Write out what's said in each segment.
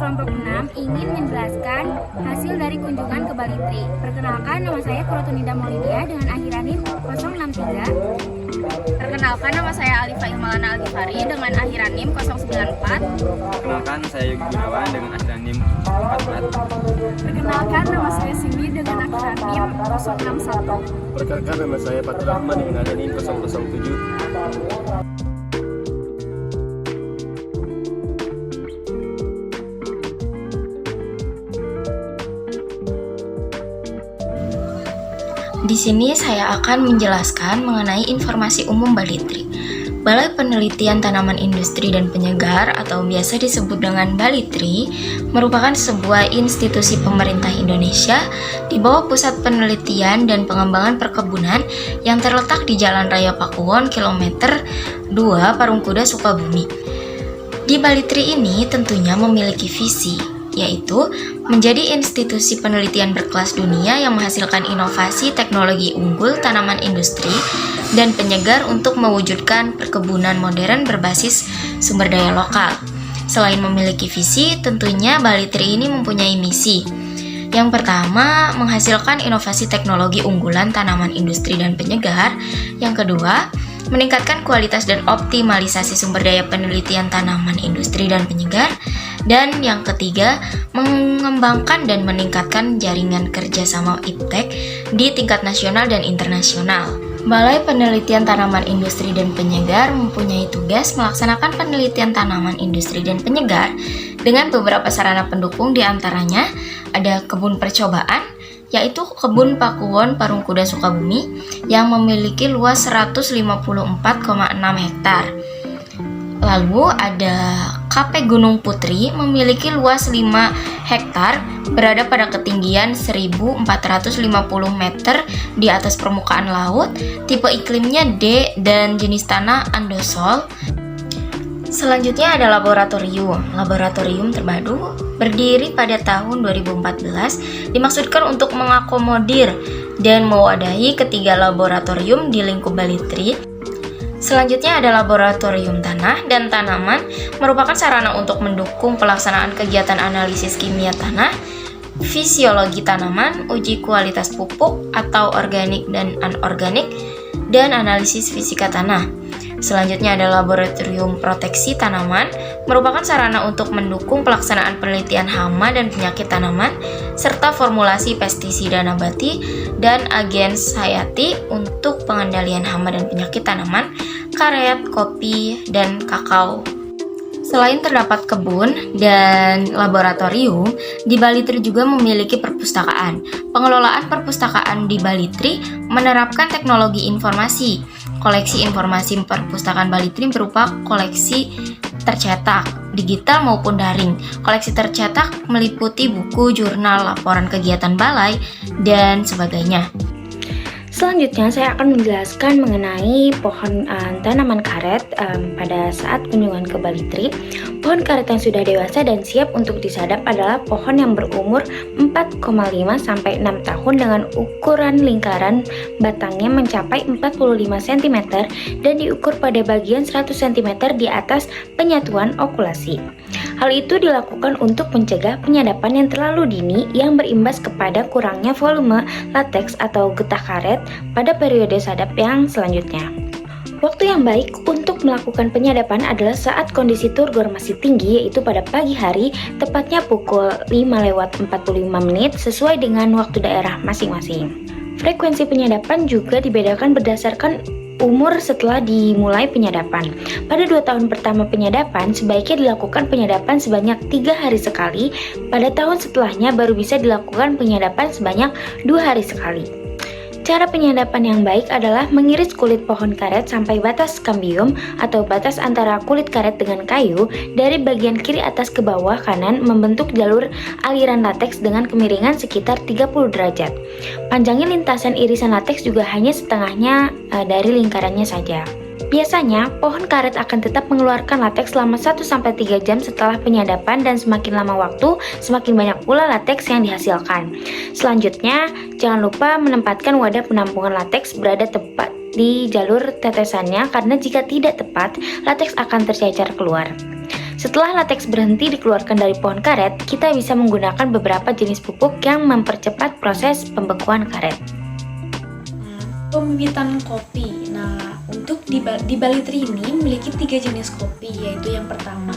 kelompok 6 ingin menjelaskan hasil dari kunjungan ke Bali Tri. Perkenalkan, nama saya Kurotunida Maulidia dengan akhiran NIM 063. Perkenalkan, nama saya Alifa Ilmalana Algifari dengan akhiran NIM 094. Perkenalkan, saya Yogi Gunawan dengan akhiran NIM 44. Perkenalkan, nama saya Cindy dengan akhiran NIM 061. Perkenalkan, nama saya Fatul Rahman dengan akhiran NIM 007. Di sini saya akan menjelaskan mengenai informasi umum Bali Tri. Balai Penelitian Tanaman Industri dan Penyegar atau biasa disebut dengan Bali Tri merupakan sebuah institusi pemerintah Indonesia di bawah Pusat Penelitian dan Pengembangan Perkebunan yang terletak di Jalan Raya Pakuwon kilometer 2 Parungkuda, Sukabumi. Di Bali Tri ini tentunya memiliki visi, yaitu menjadi institusi penelitian berkelas dunia yang menghasilkan inovasi teknologi unggul tanaman industri dan penyegar untuk mewujudkan perkebunan modern berbasis sumber daya lokal. Selain memiliki visi, tentunya Bali Tri ini mempunyai misi. Yang pertama, menghasilkan inovasi teknologi unggulan tanaman industri dan penyegar. Yang kedua, meningkatkan kualitas dan optimalisasi sumber daya penelitian tanaman industri dan penyegar. Dan yang ketiga, mengembangkan dan meningkatkan jaringan kerjasama iptek di tingkat nasional dan internasional. Balai Penelitian Tanaman Industri dan Penyegar mempunyai tugas melaksanakan penelitian tanaman industri dan penyegar dengan beberapa sarana pendukung, diantaranya ada kebun percobaan, yaitu Kebun Pakuwon Parungkuda Sukabumi yang memiliki luas 154,6 hektar. Lalu ada KP Gunung Putri memiliki luas 5 hektar berada pada ketinggian 1450 meter di atas permukaan laut, tipe iklimnya D dan jenis tanah andosol. Selanjutnya ada laboratorium. Laboratorium terpadu berdiri pada tahun 2014 dimaksudkan untuk mengakomodir dan mewadahi ketiga laboratorium di lingkup Bali Tri. Selanjutnya ada laboratorium tanah dan tanaman, merupakan sarana untuk mendukung pelaksanaan kegiatan analisis kimia tanah, fisiologi tanaman, uji kualitas pupuk atau organik dan anorganik, dan analisis fisika tanah. Selanjutnya ada laboratorium proteksi tanaman, merupakan sarana untuk mendukung pelaksanaan penelitian hama dan penyakit tanaman, serta formulasi pestisida nabati dan agen hayati untuk pengendalian hama dan penyakit tanaman, karet, kopi, dan kakao. Selain terdapat kebun dan laboratorium, di Bali Tri juga memiliki perpustakaan. Pengelolaan perpustakaan di Bali Tri menerapkan teknologi informasi. Koleksi informasi perpustakaan Bali Tri berupa koleksi tercetak, digital maupun daring. Koleksi tercetak meliputi buku, jurnal, laporan kegiatan balai, dan sebagainya. Selanjutnya saya akan menjelaskan mengenai pohon tanaman karet pada saat kunjungan ke Bali Tri. Pohon karet yang sudah dewasa dan siap untuk disadap adalah pohon yang berumur 4,5 sampai 6 tahun dengan ukuran lingkaran batangnya mencapai 45 cm dan diukur pada bagian 100 cm di atas penyatuan okulasi. Hal itu dilakukan untuk mencegah penyadapan yang terlalu dini yang berimbas kepada kurangnya volume lateks atau getah karet pada periode sadap yang selanjutnya. Waktu yang baik untuk melakukan penyadapan adalah saat kondisi turgor masih tinggi, yaitu pada pagi hari, tepatnya pukul 5:45 sesuai dengan waktu daerah masing-masing. Frekuensi penyadapan juga dibedakan berdasarkan umur setelah dimulai penyadapan. Pada 2 tahun pertama penyadapan, sebaiknya dilakukan penyadapan sebanyak 3 hari sekali. Pada tahun setelahnya baru bisa dilakukan penyadapan sebanyak 2 hari sekali. Cara penyadapan yang baik adalah mengiris kulit pohon karet sampai batas kambium atau batas antara kulit karet dengan kayu dari bagian kiri atas ke bawah kanan membentuk jalur aliran lateks dengan kemiringan sekitar 30 derajat. Panjangnya lintasan irisan lateks juga hanya setengahnya dari lingkarannya saja. Biasanya, pohon karet akan tetap mengeluarkan lateks selama 1-3 jam setelah penyadapan dan semakin lama waktu, semakin banyak pula lateks yang dihasilkan. Selanjutnya, jangan lupa menempatkan wadah penampungan lateks berada tepat di jalur tetesannya karena jika tidak tepat, lateks akan tercecar keluar. Setelah lateks berhenti dikeluarkan dari pohon karet, kita bisa menggunakan beberapa jenis pupuk yang mempercepat proses pembekuan karet. Pembibitan kopi. Nah, untuk di Balitri ini memiliki 3 jenis kopi, yaitu yang pertama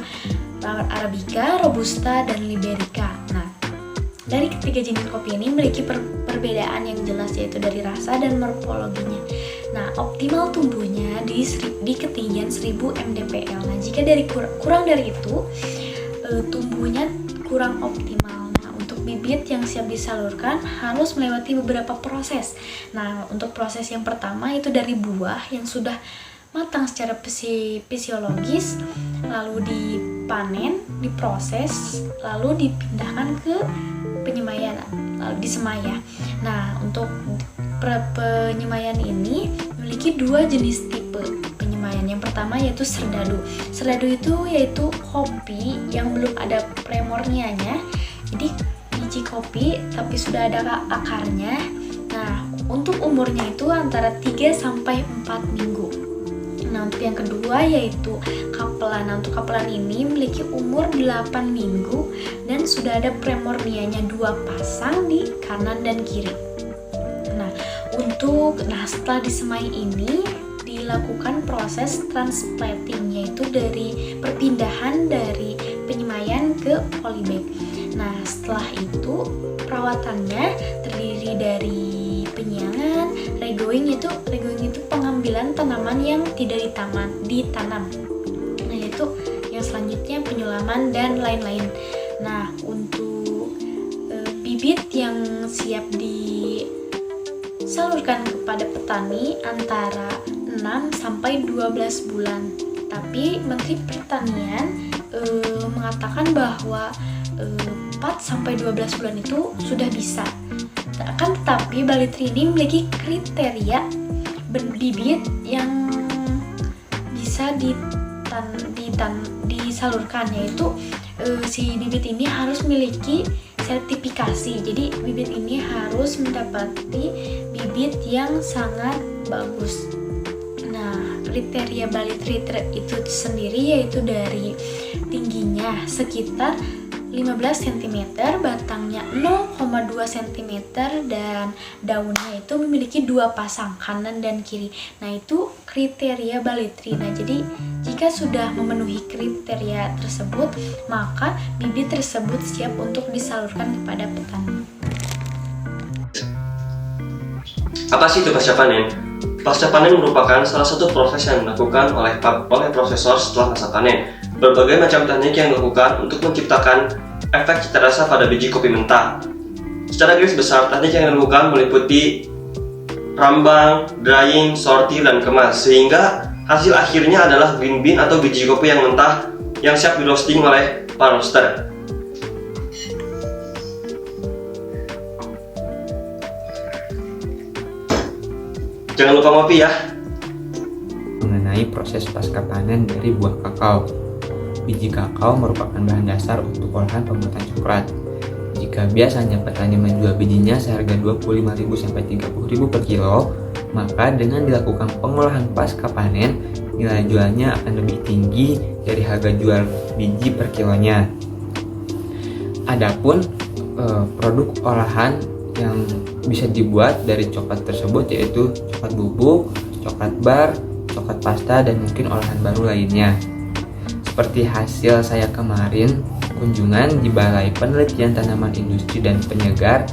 Arabica, Robusta, dan Liberica. Nah, dari ketiga jenis kopi ini memiliki perbedaan yang jelas, yaitu dari rasa dan morfologinya. Nah, optimal tumbuhnya di ketinggian 1000 mdpl. Nah, jika dari kurang dari itu, tumbuhnya kurang optimal. Nah, untuk bibit yang siap disalurkan harus melewati beberapa proses. Nah, untuk proses yang pertama itu dari buah yang sudah matang secara fisiologis, lalu dipanen, diproses, lalu dipindahkan ke penyemaian, lalu disemai. Nah, untuk penyemaian ini memiliki 2 jenis tipe penyemaian. Yang pertama yaitu serdadu. Serdadu itu yaitu kopi yang belum ada primordianya, jadi biji kopi tapi sudah ada akarnya. Nah, untuk umurnya itu antara 3 sampai 4 minggu. Nah, untuk yang kedua yaitu kapelan. Nah, untuk kapelan ini memiliki umur 8 minggu dan sudah ada primordianya 2 pasang di kanan dan kiri. Nah, setelah disemai ini dilakukan proses transplanting, yaitu dari perpindahan dari penyemaian ke polybag. Nah, setelah itu perawatannya terdiri dari penyiangan, regrowing itu pengambilan tanaman yang tidak ditanam. Nah, yaitu yang selanjutnya penyulaman dan lain-lain. Nah, untuk bibit yang siap disalurkan kepada petani antara 6 sampai 12 bulan. Tapi Menteri Pertanian mengatakan bahwa 4 sampai 12 bulan itu sudah bisa. Akan tetapi Balitri ini memiliki kriteria bibit yang bisa disalurkan, yaitu si bibit ini harus memiliki sertifikasi. Jadi bibit ini harus mendapati bibit yang sangat bagus. Nah, kriteria Balitri itu sendiri yaitu dari tingginya sekitar 15 cm, batangnya 0,2 cm, dan daunnya itu memiliki 2 pasang kanan dan kiri. Nah, itu kriteria Balitri. Nah, jadi jika sudah memenuhi kriteria tersebut, maka bibit tersebut siap untuk disalurkan kepada petani. Apa sih itu pasca panen? Pasca panen merupakan salah satu proses yang dilakukan oleh prosesor setelah masa panen. Berbagai macam teknik yang dilakukan untuk menciptakan efek cita rasa pada biji kopi mentah. Secara garis besar, teknik yang dilakukan meliputi rambang, drying, sortir, dan kemas, sehingga hasil akhirnya adalah green bean atau biji kopi yang mentah yang siap di roasting oleh para roaster. Jangan lupa ngopi ya. Mengenai proses pasca panen dari buah kakao. Biji kakao merupakan bahan dasar untuk olahan pembuatan coklat. Jika biasanya petani menjual bijinya seharga 25.000 sampai 30.000 per kilo, maka dengan dilakukan pengolahan pasca panen, nilai jualnya akan lebih tinggi dari harga jual biji per kilonya. Adapun produk olahan yang bisa dibuat dari coklat tersebut yaitu coklat bubuk, coklat bar, coklat pasta, dan mungkin olahan baru lainnya. Seperti hasil saya kemarin kunjungan di Balai Penelitian Tanaman Industri dan Penyegar,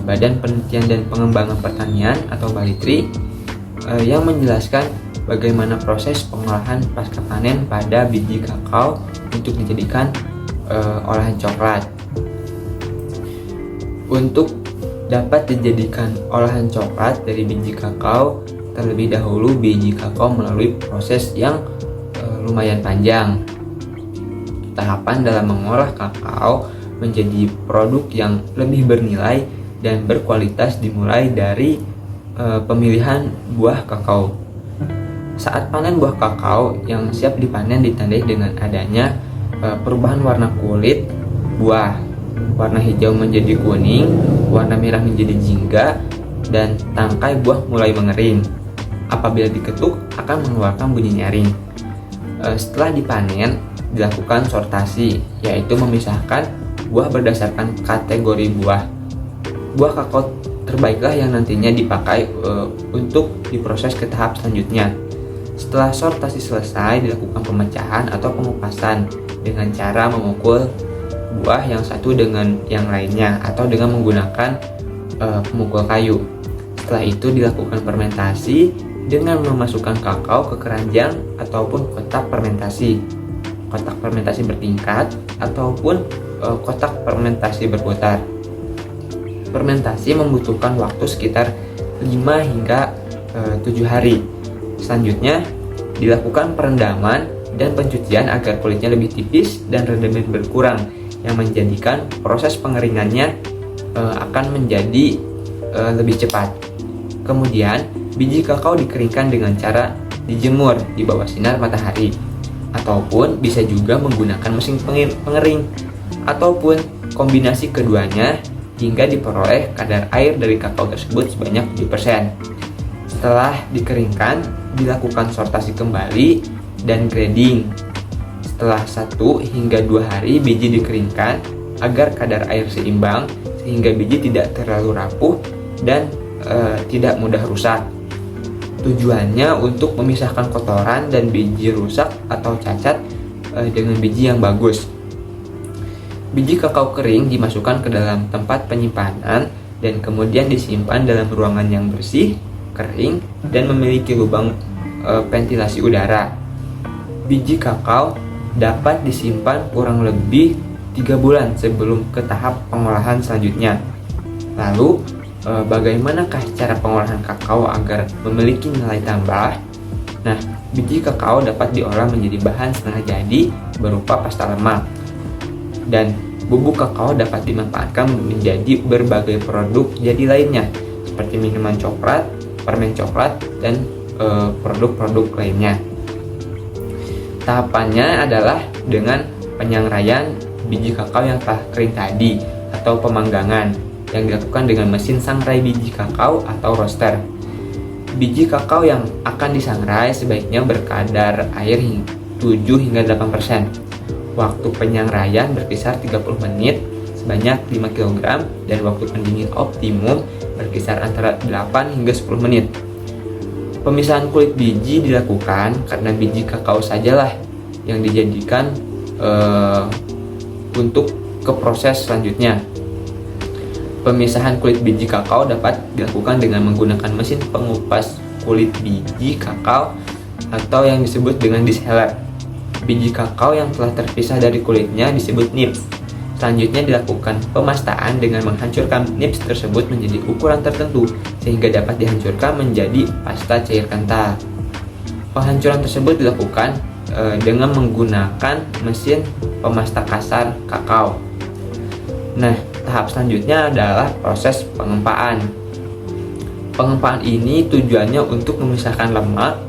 Badan Penelitian dan Pengembangan Pertanian atau Balitri, yang menjelaskan bagaimana proses pengolahan pasca panen pada biji kakao untuk dijadikan olahan coklat. Untuk dapat dijadikan olahan coklat dari biji kakao, terlebih dahulu biji kakao melalui proses yang lumayan panjang. Tahapan dalam mengolah kakao menjadi produk yang lebih bernilai dan berkualitas dimulai dari pemilihan buah kakao. Saat panen buah kakao yang siap dipanen ditandai dengan adanya perubahan warna kulit buah. Warna hijau menjadi kuning, warna merah menjadi jingga, dan tangkai buah mulai mengering. Apabila diketuk akan mengeluarkan bunyi nyaring. Setelah dipanen, dilakukan sortasi, yaitu memisahkan buah berdasarkan kategori buah. Buah kakao terbaiklah yang nantinya dipakai untuk diproses ke tahap selanjutnya. Setelah sortasi selesai, dilakukan pemecahan atau pengupasan dengan cara memukul buah yang satu dengan yang lainnya atau dengan menggunakan pemukul kayu. Setelah itu dilakukan fermentasi dengan memasukkan kakao ke keranjang ataupun kotak fermentasi bertingkat ataupun kotak fermentasi berputar. Fermentasi membutuhkan waktu sekitar 5 hingga 7 hari. Selanjutnya dilakukan perendaman dan pencucian agar kulitnya lebih tipis dan rendemen berkurang, yang menjadikan proses pengeringannya akan menjadi lebih cepat. Kemudian biji kakao dikeringkan dengan cara dijemur di bawah sinar matahari, ataupun bisa juga menggunakan mesin pengering, ataupun kombinasi keduanya hingga diperoleh kadar air dari kakao tersebut sebanyak 7%. Setelah dikeringkan, dilakukan sortasi kembali dan grading. Setelah 1 hingga 2 hari biji dikeringkan agar kadar air seimbang sehingga biji tidak terlalu rapuh dan tidak mudah rusak. Tujuannya untuk memisahkan kotoran dan biji rusak atau cacat dengan biji yang bagus. Biji kakao kering dimasukkan ke dalam tempat penyimpanan dan kemudian disimpan dalam ruangan yang bersih, kering, dan memiliki lubang ventilasi udara. Biji kakao dapat disimpan kurang lebih 3 bulan sebelum ke tahap pengolahan selanjutnya. Lalu, bagaimanakah cara pengolahan kakao agar memiliki nilai tambah? Nah, biji kakao dapat diolah menjadi bahan setengah jadi berupa pasta lemak. Dan bubuk kakao dapat dimanfaatkan menjadi berbagai produk jadi lainnya, seperti minuman coklat, permen coklat, dan produk-produk lainnya. Tahapannya adalah dengan penyangraian biji kakao yang telah kering tadi atau pemanggangan yang dilakukan dengan mesin sangrai biji kakao atau roaster. Biji kakao yang akan disangrai sebaiknya berkadar air 7 hingga 8%. Waktu penyangraian berkisar 30 menit sebanyak 5 kg dan waktu pendingin optimum berkisar antara 8 hingga 10 menit. Pemisahan kulit biji dilakukan karena biji kakao sajalah yang dijadikan untuk ke proses selanjutnya. Pemisahan kulit biji kakao dapat dilakukan dengan menggunakan mesin pengupas kulit biji kakao atau yang disebut dengan disheller. Biji kakao yang telah terpisah dari kulitnya disebut nibs. Selanjutnya dilakukan pemastaan dengan menghancurkan nibs tersebut menjadi ukuran tertentu sehingga dapat dihancurkan menjadi pasta cair kental. Penghancuran tersebut dilakukan dengan menggunakan mesin pemasta kasar kakao. Nah, tahap selanjutnya adalah proses pengempaan. Pengempaan ini tujuannya untuk memisahkan lemak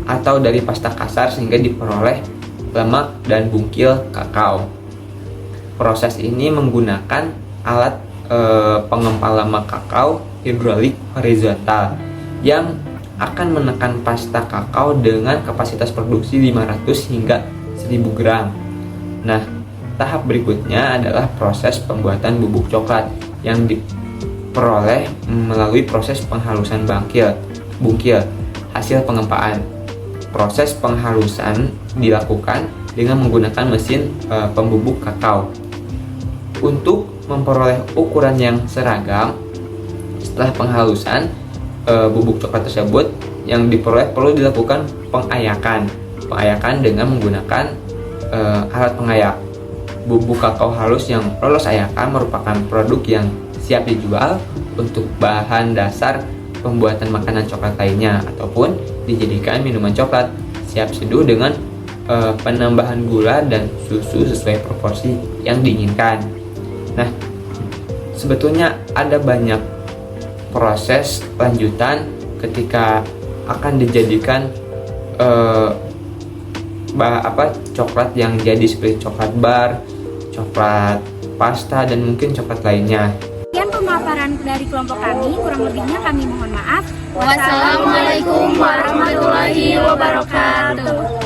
atau dari pasta kasar sehingga diperoleh lemak dan bungkil kakao. Proses ini menggunakan alat pengempal lemak kakao hidrolik horizontal yang akan menekan pasta kakao dengan kapasitas produksi 500 hingga 1000 gram. Nah, tahap berikutnya adalah proses pembuatan bubuk coklat yang diperoleh melalui proses penghalusan bungkil hasil pengempaan. Proses penghalusan dilakukan dengan menggunakan mesin pembubuk kakao. Untuk memperoleh ukuran yang seragam, setelah penghalusan bubuk coklat tersebut yang diperoleh perlu dilakukan pengayakan dengan menggunakan alat pengayak. Bubuk kakao halus yang lolos ayakan merupakan produk yang siap dijual untuk bahan dasar pembuatan makanan coklat lainnya ataupun dijadikan minuman coklat siap seduh dengan penambahan gula dan susu sesuai proporsi yang diinginkan. Nah, sebetulnya ada banyak proses lanjutan ketika akan dijadikan coklat yang jadi seperti coklat bar, coklat pasta, dan mungkin coklat lainnya. Sekian pemaparan dari kelompok kami, kurang lebihnya kami mohon maaf. Wassalamualaikum warahmatullahi wabarakatuh.